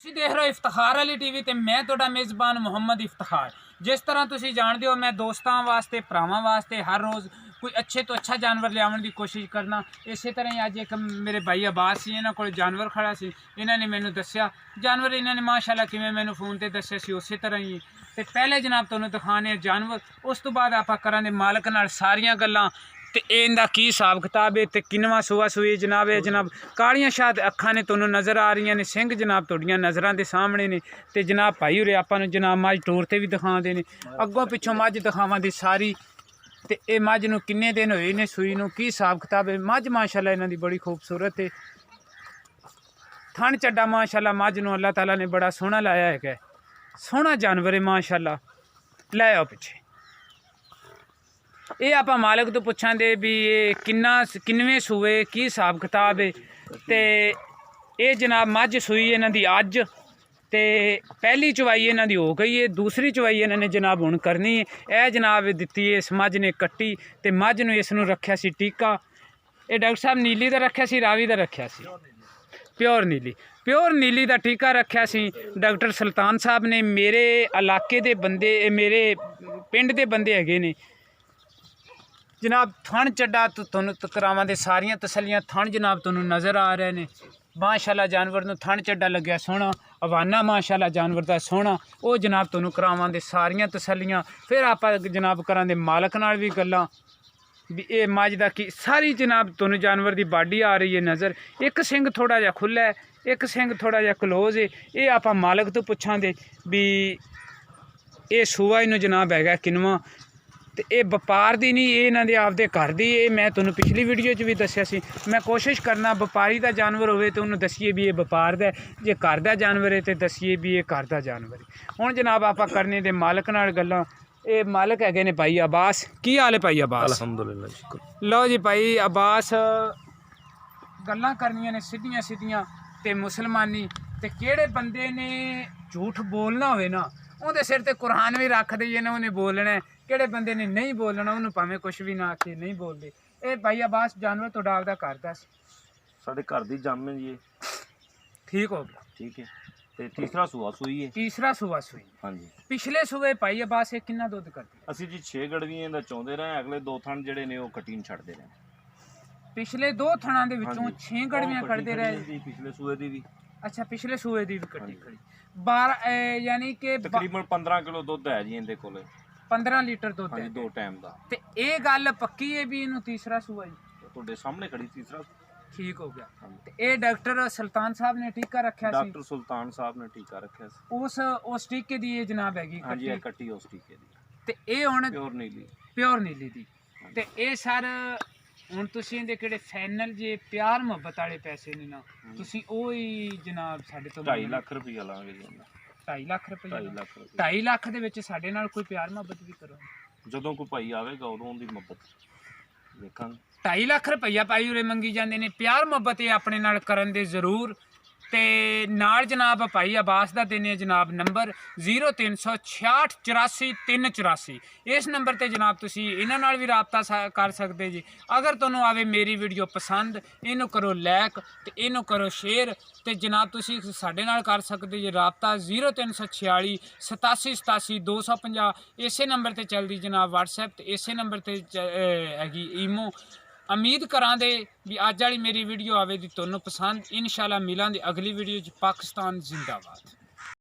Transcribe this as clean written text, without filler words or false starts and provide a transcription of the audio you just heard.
ਤੁਸੀਂ ਦੇਖ ਰਹੇ ਹੋ ਇਫਤਖਾਰ ਅਲੀ ਟੀਵੀ ਤੇ ਮੈਂ ਤੁਹਾਡਾ ਮੇਜ਼ਬਾਨ ਮੁਹੰਮਦ ਇਫਤਖਾਰ। ਜਿਸ ਤਰ੍ਹਾਂ ਤੁਸੀਂ ਜਾਣਦੇ ਹੋ ਮੈਂ ਦੋਸਤਾਂ ਵਾਸਤੇ ਭਰਾਵਾਂ ਵਾਸਤੇ ਹਰ ਰੋਜ਼ ਕੋਈ ਅੱਛੇ ਤੋਂ ਅੱਛਾ ਜਾਨਵਰ ਲਿਆਉਣ ਦੀ ਕੋਸ਼ਿਸ਼ ਕਰਨਾ। ਇਸੇ ਤਰ੍ਹਾਂ ਹੀ ਅੱਜ ਇੱਕ ਮੇਰੇ ਭਾਈ ਅਬਾਸ ਸੀ, ਇਹਨਾਂ ਕੋਲ ਜਾਨਵਰ ਖੜਾ ਸੀ। ਇਹਨਾਂ ਨੇ ਮੈਨੂੰ ਦੱਸਿਆ ਜਾਨਵਰ, ਇਹਨਾਂ ਨੇ ਮਾਸ਼ਾਅੱਲਾ ਕਿਵੇਂ ਮੈਨੂੰ ਫੋਨ ਤੇ ਦੱਸਿਆ ਸੀ ਉਸੇ ਤਰ੍ਹਾਂ ਹੀ। ਤੇ ਪਹਿਲੇ ਜਨਾਬ ਤੁਹਾਨੂੰ ਦਿਖਾਣੇ ਜਾਨਵਰ, ਉਸ ਤੋਂ ਬਾਅਦ ਆਪਾਂ ਕਰਾਂਗੇ ਮਾਲਕ ਨਾਲ ਸਾਰੀਆਂ ਗੱਲਾਂ ਤੇ ਇਹਦਾ ਕੀ ਹਿਸਾਬ ਕਿਤਾਬ है ਤੇ ਕਿੰਨਵਾਂ ਸੂਆ ਸੂਈ जनाब है। जनाब कालियां शायद अखा ने तुहानूं नज़र आ रही ने, सिंह जनाब तुहाडियां नज़रां दे सामने ने। ते जनाब भाई होरे आपां नूं जनाब मझ टूर ते भी दिखाउंदे ने, अग्गों पिछों मझ दिखावां दी सारी। ते ये मझ नूं किन्ने दिन होए ने सूई नूं, की हिसाब किताब है। मझ माशाअल्लाह इन्हां दी बड़ी खूबसूरत है, थन चड्डा माशाअल्लाह मझ नूं अल्लाह ताला ने बड़ा सोहना लाया है, सोहना जानवर है माशाअल्लाह। लै आओ पिछे ये आप मालिक तो पुछांगे भी ये किन्नवें सूए की हिसाब किताब है। तो ये जनाब मझ सूई इन्हां दी अज, ते पहली चवाई इन्हां दी हो गई है, दूसरी चवाई इन्होंने जनाब हुण करनी है। यह जनाब दिती है इस मझ ने कट्टी, ते मझ नूं इस नूं रखिया सी टीका। ये डॉक्टर साहब नीली दा रखिया सी, रावी दा रखिया सी, प्योर नीली का टीका रखा सी डॉक्टर सुल्तान साहब ने। मेरे इलाके के बंदे, मेरे पिंड के बंदे हैगे ने जनाब। थन चड्डा तुहानूं करावां दे सारियां तसलियां, थन जनाब तुहानूं नज़र आ रहे हैं माशाअल्लाह। जानवर नूं थन चड्डा लग्या सोहना, हवाना माशाअल्लाह जानवर दा सोहना। वो जनाब तुहानूं करावां दे सारियां तसलियां। फिर आपां जनाब करांगे मालक नाल भी गल्लां भी ये मझ दा की सारी जनाब तुहानूं जानवर की बाडी आ रही है नज़र। एक सिंग थोड़ा जिहा खुला है, एक सिंग थोड़ा जिहा क्लोज है। ये आपां मालक तो पुछांगे भी ये सूआ इनू जनाब हैगा किनवां। तो ये व्यापार की नहीं, ये इन्हां दे आपदे घर दी। ये मैं तुहानूं पिछली वीडियो च भी दस्सिया सी। मैं कोशिश करना व्यापारी का जानवर होवे तो उन्होंने दसीए भी ये व्यापार दा, जे घर दा जानवर है तो दसीए भी ये घर दा जानवर है। हुण जनाब आपां करने दे मालक नाल गल्लां। ये मालक हैगे ने भाई अब्बास। की हाल है भाई अब्बास? अल्हम्दुलिल्लाह शुक्र। लो जी भाई अब्बास, गल्लां करनियां ने सीधियां सीधियां ते मुसलमानी। ते किहड़े बंदे ने झूठ बोलना होवे ना उहदे सिर ते कुरान भी रख दईए ना, उन्हें बोलना है। किहड़े बंदे ने नहीं बोलना उन्होंने भावें कुछ भी ना आखे, नहीं बोलते। ये भाई अब्बास जानवर तो आपदा घर दस साडे घर दी जामे जी, ठीक हो गया, ठीक है। ते तीसरा सूआ सूई है। तीसरा सूआ सूई। हाँ जी। पिछले सूए भाई अब्बास ये कितना दुध करती? ਅਸੀਂ ਜੀ 6 ਗੜਵੀਆਂ ਦਾ ਚਾਹੁੰਦੇ ਰਹੇ, ਅਗਲੇ 2 ਥਣ ਜਿਹੜੇ ਨੇ ਉਹ ਕੱਟੀ ਨੂੰ ਛੱਡਦੇ ਰਹੇ। पिछले 2 ਥਣਾਂ ਦੇ ਵਿੱਚੋਂ 6 ਗੜਵੀਆਂ ਕੱਢਦੇ ਰਹੇ ਜੀ। ਪਿਛਲੇ ਸੂਏ ਦੀ ਵੀ। ਅੱਛਾ ਪਿਛਲੇ ਸੂਏ ਦੀ ਵੀ ਕੱਟੀ ਖੜੀ 12 ਯਾਨੀ ਕਿ ਤਕਰੀਬਨ 15 ਕਿਲੋ ਦੁੱਧ ਹੈ ਜੀ ਇਹਦੇ ਕੋਲੇ। 15 ਲੀਟਰ ਦੁੱਧ ਹੈ 2 ਟਾਈਮ ਦਾ। ਤੇ ਇਹ ਗੱਲ ਪੱਕੀ ਹੈ ਵੀ ਇਹਨੂੰ ਤੀਸਰਾ ਸੂਆ ਜੀ ਤੁਹਾਡੇ ਸਾਹਮਣੇ ਖੜੀ ਤੀਸਰਾ। ठीक हो गया। ते ये डॉक्टर सुल्तान साहब ने टीका रखा सी, डॉक्टर सुल्तान साहब ने टीका रखा सी। उस टीके दी ये जनाब हैगी हां जी, कट्टी उस टीके दी। ते ये हुण प्योर नीली दी। ते ये सर हुण तुसीं दे किहड़े फाइनल जे प्यार मुहब्बत वाले पैसे ने ना, तुसीं ओही जनाब साडे तो 2.5 लाख रुपया लांगे जी। 2.5 लाख रुपया? 2.5 लाख दे विच साडे नाल कोई प्यार मुहब्बत भी करो। ਜਦੋਂ ਕੋਈ ਭਾਈ ਆਵੇਗਾ ਉਦੋਂ ਉਹਦੀ ਮੁਹੱਬਤ ਦੇਖਾਂਗੇ। 2.5 लाख रुपया भाई उरे मंगी जाते हैं। प्यार मुहब्बत ये अपने नाल करन दे जरूर। ते नाल जनाब भाई अब्बास दा देने जनाब नंबर 0366 84 384। इस नंबर ते जनाब तुसी इन्हां नाल भी राबता कर सकते जी। अगर तुहानूं आवे मेरी वीडियो पसंद, इनू करो लाइक ते इनू करो शेयर। ते जनाब तुसी साडे नाल कर सकते जी राबता 0346 87 87 250। इसे नंबर ते चलदी जनाब व्हाट्सएप, ते इसे नंबर ते हैगी ईमो। उम्मीद करांदे भी अज वाली मेरी वीडियो आवे दी तुहानूं पसंद। इंशाअल्लाह मिलांगे अगली वीडियो च। पाकिस्तान जिंदाबाद।